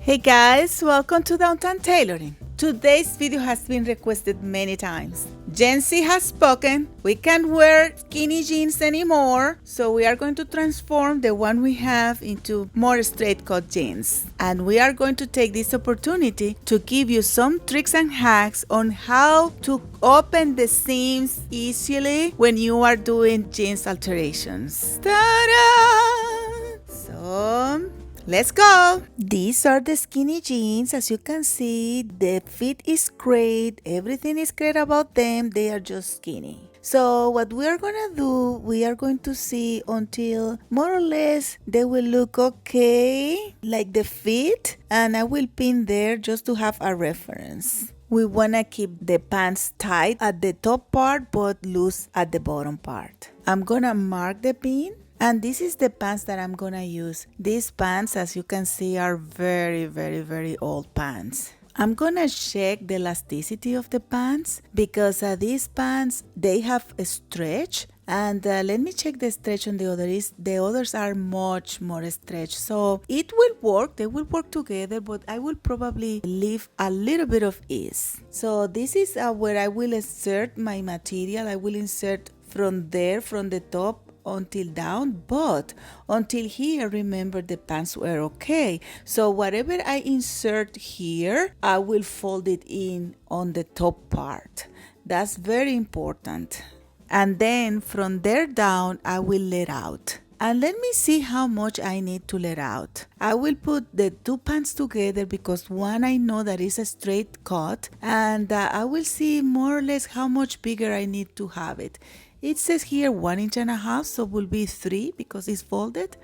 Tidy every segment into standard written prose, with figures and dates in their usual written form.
Hey guys, welcome to Downtown Tailoring. Today's video has been requested many times. Jency has spoken. We can't wear skinny jeans anymore, so we are going to transform the one we have into more straight cut jeans. And we are going to take this opportunity to give you some tricks and hacks on how to open the seams easily when you are doing jeans alterations. Ta-da! So let's go! These are the skinny jeans. As you can see, the fit is great. Everything is great about them. They are just skinny. So what we are gonna do, we are going to see until more or less they will look okay, like the fit, and I will pin there just to have a reference. We wanna keep the pants tight at the top part but loose at the bottom part. I'm gonna mark the pin. And this is the pants that I'm gonna use. These pants, as you can see, are very old pants. I'm gonna check the elasticity of the pants because these pants, they have a stretch. And let me check the stretch on the others. The others are much more stretched. So it will work. They will work together, but I will probably leave a little bit of ease. So this is where I will insert my material. I will insert from there, from the top, until down, but until here, remember the pants were okay. So whatever I insert here, I will fold it in on the top part. That's very important. And then from there down, I will let out. And let me see how much I need to let out. I will put the two pants together because one I know that is a straight cut, and I will see more or less how much bigger I need to have it. It says here 1.5 inches, so will be 3 because it's folded.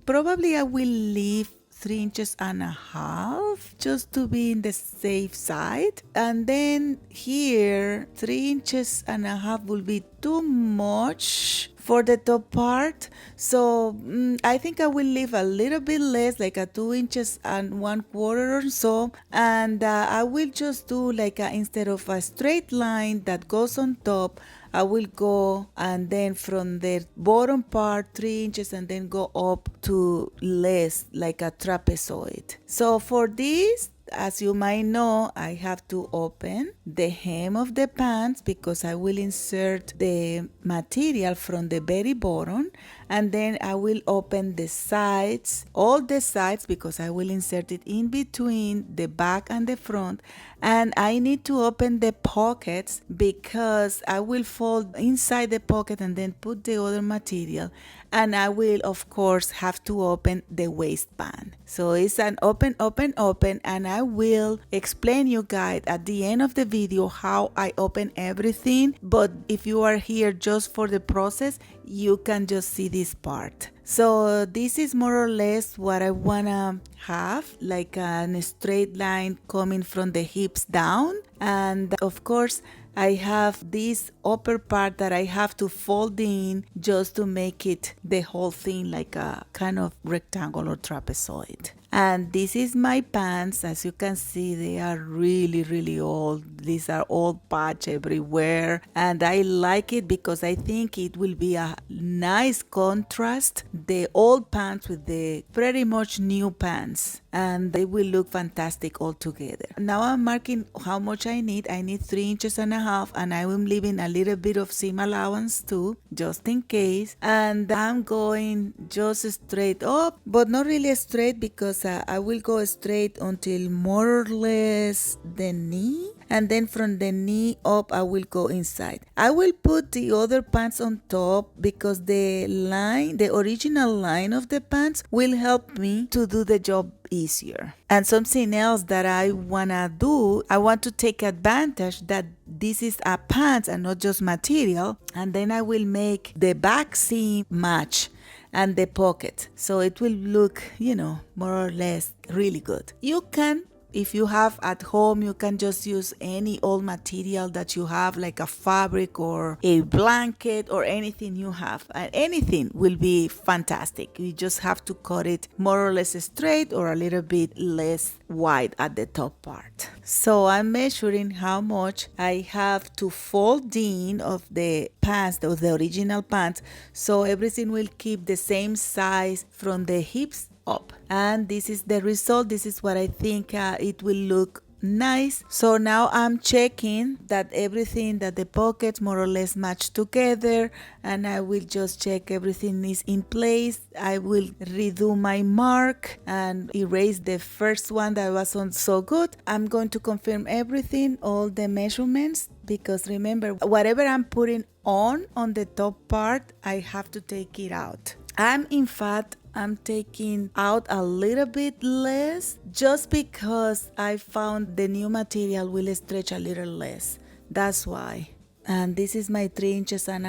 Probably I will leave 3.5 inches just to be in the safe side. And then here 3.5 inches will be too much for the top part, so I think I will leave a little bit less, like a 2.25 inches or so, and I will just do like instead of a straight line that goes on top, I will go and then from the bottom part 3 inches and then go up to less, like a trapezoid. So for this, as you might know, I have to open the hem of the pants because I will insert the material from the very bottom, and then I will open the sides, all the sides, because I will insert it in between the back and the front. And I need to open the pockets because I will fold inside the pocket and then put the other material. And I will, of course, have to open the waistband. So it's an open, and I will explain you guys at the end of the video how I open everything. But if you are here just for the process, you can just see this part. So this is more or less what I wanna have, like a straight line coming from the hips down. And of course, I have this upper part that I have to fold in just to make it the whole thing like a kind of rectangle or trapezoid. And this is my pants. As you can see, they are really old. These are old patch everywhere. And I like it because I think it will be a nice contrast, the old pants with the pretty much new pants. And they will look fantastic all together. Now I'm marking how much I need. I need 3.5 inches, and I am leaving a little bit of seam allowance too, just in case. And I'm going just straight up, but not really straight because I will go straight until more or less the knee. And then from the knee up, I will go inside. I will put the other pants on top because the line, the original line of the pants will help me to do the job easier. And something else that I wanna do, I want to take advantage that this is a pants and not just material. And then I will make the back seam match and the pocket. So it will look, more or less really good. You can, if you have at home, you can just use any old material that you have, like a fabric or a blanket or anything you have. And anything will be fantastic. You just have to cut it more or less straight or a little bit less wide at the top part. So I'm measuring how much I have to fold in of the pants, of the original pants, so everything will keep the same size from the hips up. And this is the result. This is what I think it will look nice. So now I'm checking that everything, that the pockets more or less match together, and I will just check everything is in place. I will redo my mark and erase the first one that wasn't so good. I'm going to confirm everything, all the measurements, because remember, whatever I'm putting on the top part, I have to take it out. I'm taking out a little bit less just because I found the new material will stretch a little less. That's why. And this is my 3.5 inches, and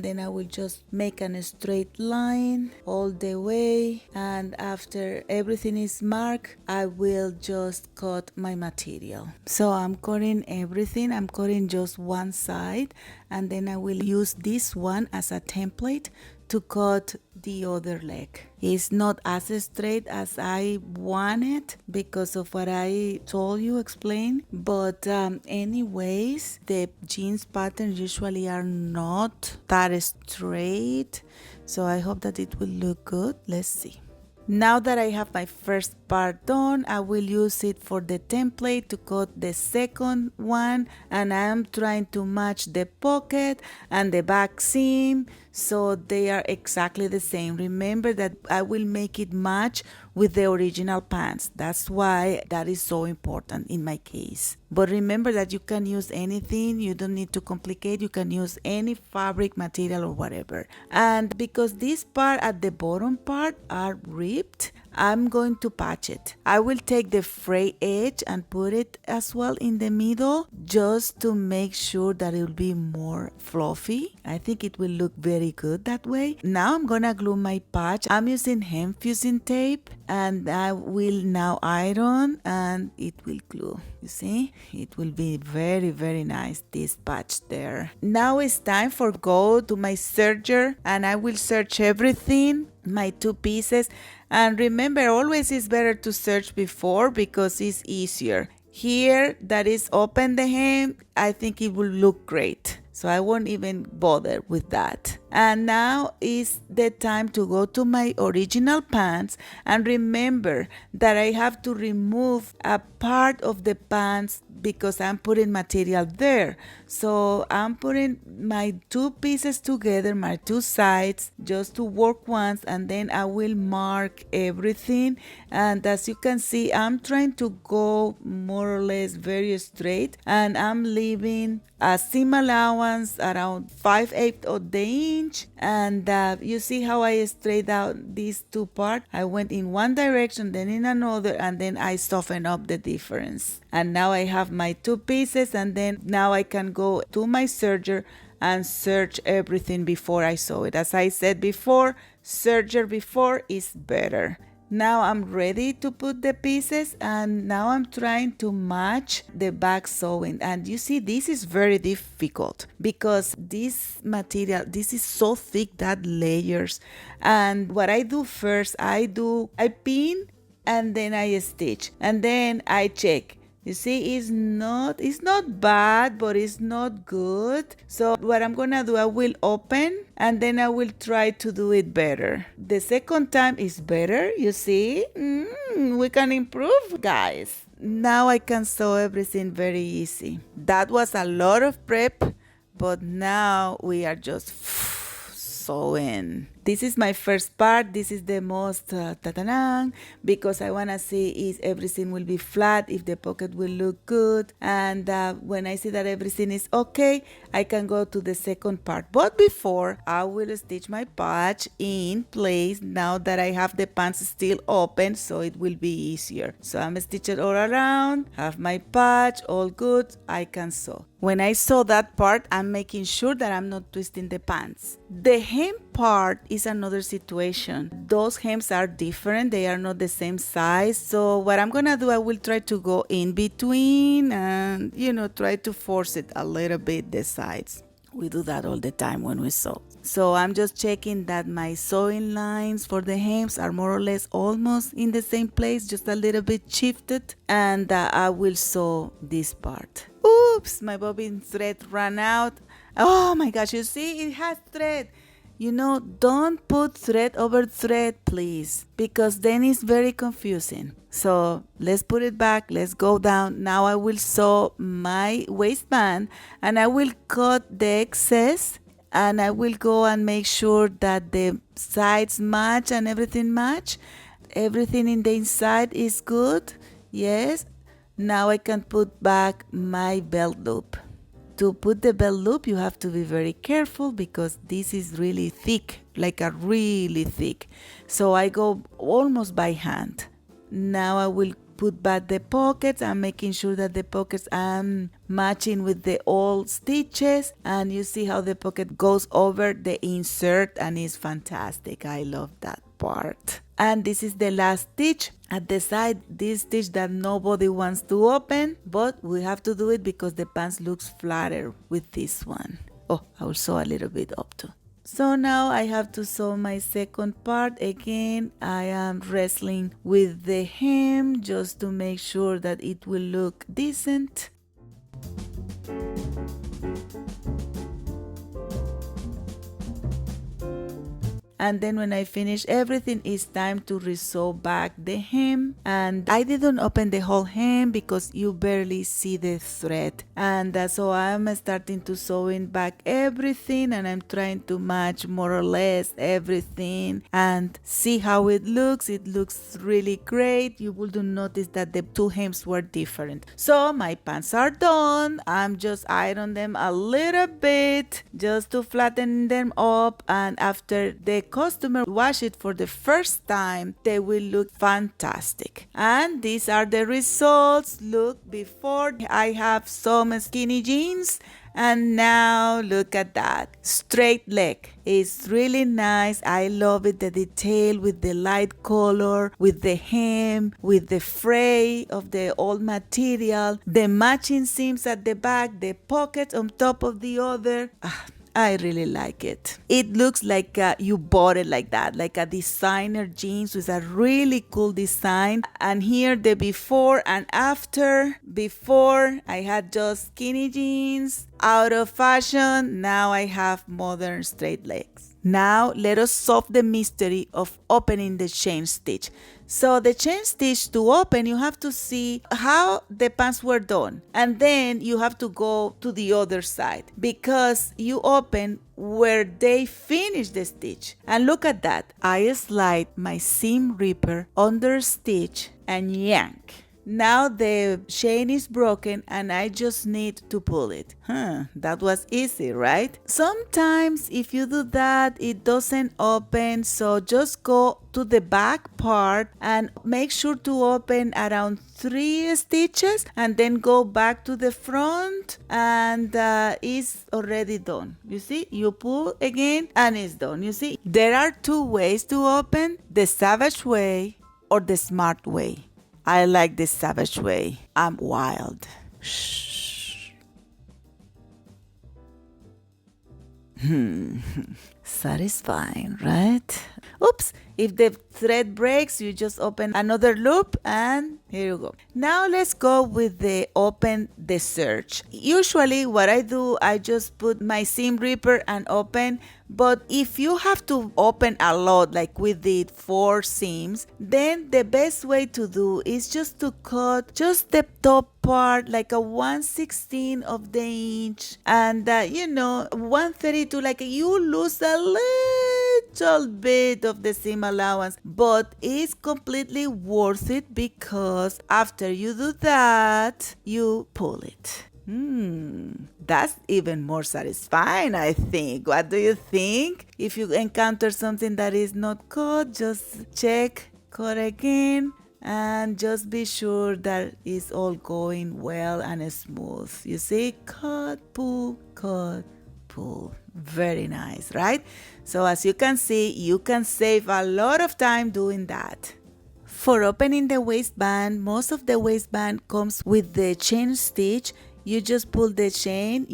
then I will just make a straight line all the way, and after everything is marked, I will just cut my material. So I'm cutting everything. I'm cutting just one side, and then I will use this one as a template to cut the other leg. It's not as straight as I want it because of what I told you, explain. But anyways, the jeans patterns usually are not that straight. So I hope that it will look good. Let's see. Now that I have my first part done, I will use it for the template to cut the second one, and I'm trying to match the pocket and the back seam so they are exactly the same. Remember that I will make it match with the original pants. That's why that is so important in my case. But remember that you can use anything. You don't need to complicate. You can use any fabric, material, or whatever. And because this part at the bottom part are ripped, I'm going to patch it. I will take the fray edge and put it as well in the middle just to make sure that it will be more fluffy. I think it will look very good that way. Now I'm gonna glue my patch. I'm using hem fusing tape, and I will now iron and it will glue. You see, it will be very, very nice, this patch there. Now it's time for go to my serger, and I will search everything, my 2 pieces. And remember, always it's better to search before because it's easier. Here, that is open the hem, I think it will look great. So I won't even bother with that. And now is the time to go to my original pants, and remember that I have to remove a part of the pants because I'm putting material there. So I'm putting my 2 pieces together, my 2 sides, just to work once, and then I will mark everything. And as you can see, I'm trying to go more or less very straight, and I'm leaving a seam allowance around 5/8 of the inch. And you see how I straightened out these 2 parts. I went in one direction, then in another, and then I softened up the difference. And now I have my 2 pieces, and then now I can go to my serger and search everything before I sew it. As I said before, serger before is better. Now I'm ready to put the pieces, and now I'm trying to match the back sewing. And you see, this is very difficult because this material, this is so thick that layers. And what I do first, I pin, and then I stitch, and then I check. You see, it's not bad, but it's not good. So what I'm gonna do, I will open, and then I will try to do it better. The second time is better, you see? We can improve, guys. Now I can sew everything very easy. That was a lot of prep, but now we are just sewing. This is my first part. This is the most because I want to see if everything will be flat, if the pocket will look good. And when I see that everything is okay, I can go to the second part. But before, I will stitch my patch in place now that I have the pants still open, so it will be easier. So I'm stitching all around, have my patch, all good, I can sew. When I sew that part, I'm making sure that I'm not twisting the pants. The hem part is another situation. Those hems are different. They are not the same size. So what I'm gonna do, I will try to go in between and, try to force it a little bit, the sides. We do that all the time when we sew. So I'm just checking that my sewing lines for the hems are more or less almost in the same place, just a little bit shifted. And I will sew this part. Oops, my bobbin thread ran out. Oh my gosh, you see, it has thread. Don't put thread over thread, please, because then it's very confusing. So let's put it back. Let's go down. Now I will sew my waistband and I will cut the excess, and I will go and make sure that the sides match and everything match. Everything in the inside is good. Yes. Now I can put back my belt loop. To put the belt loop, you have to be very careful because this is really thick, like a really thick. So I go almost by hand. Now I will put back the pockets. I'm making sure that the pockets I'm matching with the old stitches, and you see how the pocket goes over the insert, and it's fantastic. I love that part. And this is the last stitch at the side, this stitch that nobody wants to open, but we have to do it because the pants looks flatter with this one. Oh, I will sew a little bit up too. So now I have to sew my second part. Again, I am wrestling with the hem just to make sure that it will look decent. And then when I finish everything, it's time to resew back the hem. And I didn't open the whole hem because you barely see the thread. And so I'm starting to sewing back everything, and I'm trying to match more or less everything and see how it looks. It looks really great. You wouldn't notice that the two hems were different. So my pants are done. I'm just ironing them a little bit just to flatten them up, and after the customer wash it for the first time, they will look fantastic. And these are the results. Look, before I have some skinny jeans, and now look at that straight leg. It's really nice. I love it, the detail with the light color, with the hem, with the fray of the old material, the matching seams at the back, the pockets on top of the other. I really like it. It looks like you bought it like that, like a designer jeans with a really cool design. And here the before and after. Before I had just skinny jeans, out of fashion. Now I have modern straight legs. Now let us solve the mystery of opening the chain stitch. So the chain stitch, to open, you have to see how the pants were done, and then you have to go to the other side because you open where they finish the stitch. And look at that. I slide my seam ripper under stitch and yank. Now the chain is broken and I just need to pull it. That was easy, right? Sometimes if you do that, it doesn't open, so just go to the back part and make sure to open around 3 stitches and then go back to the front, and it's already done. You see, you pull again and it's done. You see, there are 2 ways to open: the savage way or the smart way. I like the savage way. I'm wild. Shh. Satisfying, right? Oops, if the thread breaks, you just open another loop and here you go. Now let's go with the open the search. Usually what I do, I just put my seam ripper and open, but if you have to open a lot, like we did 4 seams, then the best way to do is just to cut just the top part, like a 1/16 of the inch, and 1/32, like you lose a little bit of the seam allowance, but it's completely worth it because after you do that, you pull it. That's even more satisfying, I think. What do you think? If you encounter something that is not cut, just check, cut again, and just be sure that it's all going well and smooth. You see, cut, pull, very nice, right? So as you can see, you can save a lot of time doing that. For opening the waistband, most of the waistband comes with the chain stitch. You just pull the chain,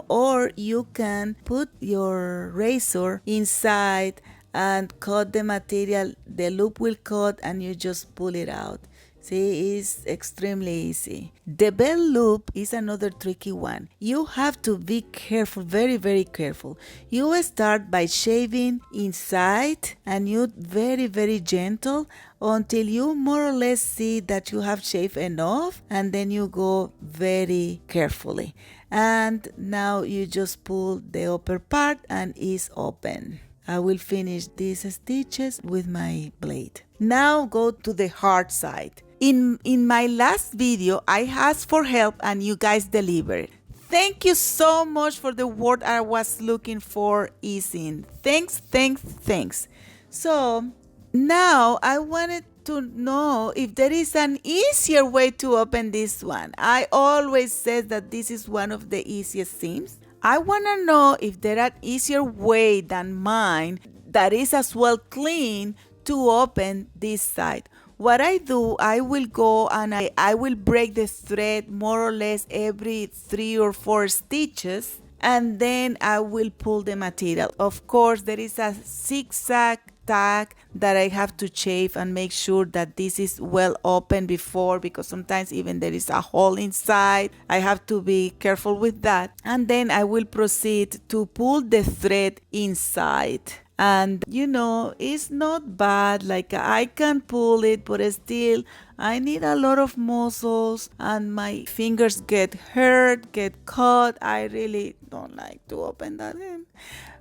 or you can put your razor inside and cut the material. The loop will cut and you just pull it out. See, it's extremely easy. The belt loop is another tricky one. You have to be careful, very, very careful. You start by shaving inside and you very, very gentle until you more or less see that you have shaved enough, and then you go very carefully. And now you just pull the upper part and it's open. I will finish these stitches with my blade. Now go to the hard side. In my last video, I asked for help and you guys delivered. Thank you so much for the word I was looking for, easing. Thanks. So now I wanted to know if there is an easier way to open this one. I always said that this is one of the easiest seams. I want to know if there are easier way than mine that is as well clean to open this side. What I do, I will go and I will break the thread more or less every 3 or 4 stitches, and then I will pull the material. Of course, there is a zigzag tag that I have to chafe and make sure that this is well open before, because sometimes even there is a hole inside. I have to be careful with that. And then I will proceed to pull the thread inside. And you know, it's not bad, like I can pull it, but still I need a lot of muscles and my fingers get hurt, get cut. I really don't like to open that in.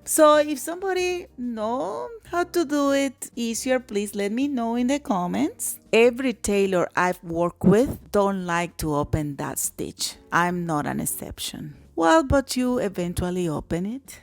So if somebody know how to do it easier, please let me know in the comments. Every tailor I've worked with don't like to open that stitch. I'm not an exception. Well, but you eventually open it.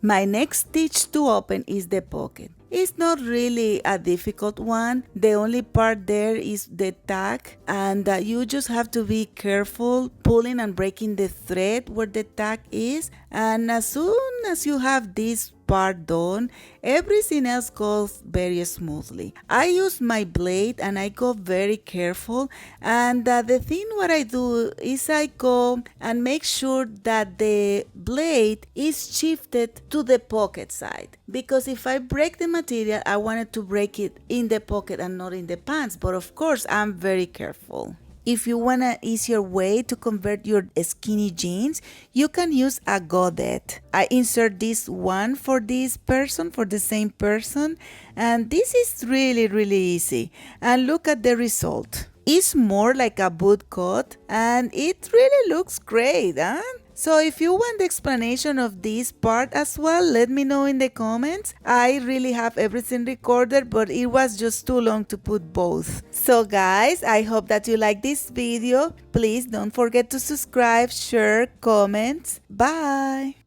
My next stitch to open is the pocket. It's not really a difficult one. The only part there is the tag, and you just have to be careful pulling and breaking the thread where the tag is. And as soon as you have this part done, everything else goes very smoothly. I use my blade and I go very careful, and the thing what I do is I go and make sure that the blade is shifted to the pocket side, because if I break the material, I wanted to break it in the pocket and not in the pants, but of course I'm very careful. If you want an easier way to convert your skinny jeans, you can use a godet. I insert this one for this person, for the same person, and this is really, really easy. And look at the result. It's more like a boot cut, and it really looks great, huh? So if you want the explanation of this part as well, let me know in the comments. I really have everything recorded, but it was just too long to put both. So guys, I hope that you like this video. Please don't forget to subscribe, share, comment. Bye!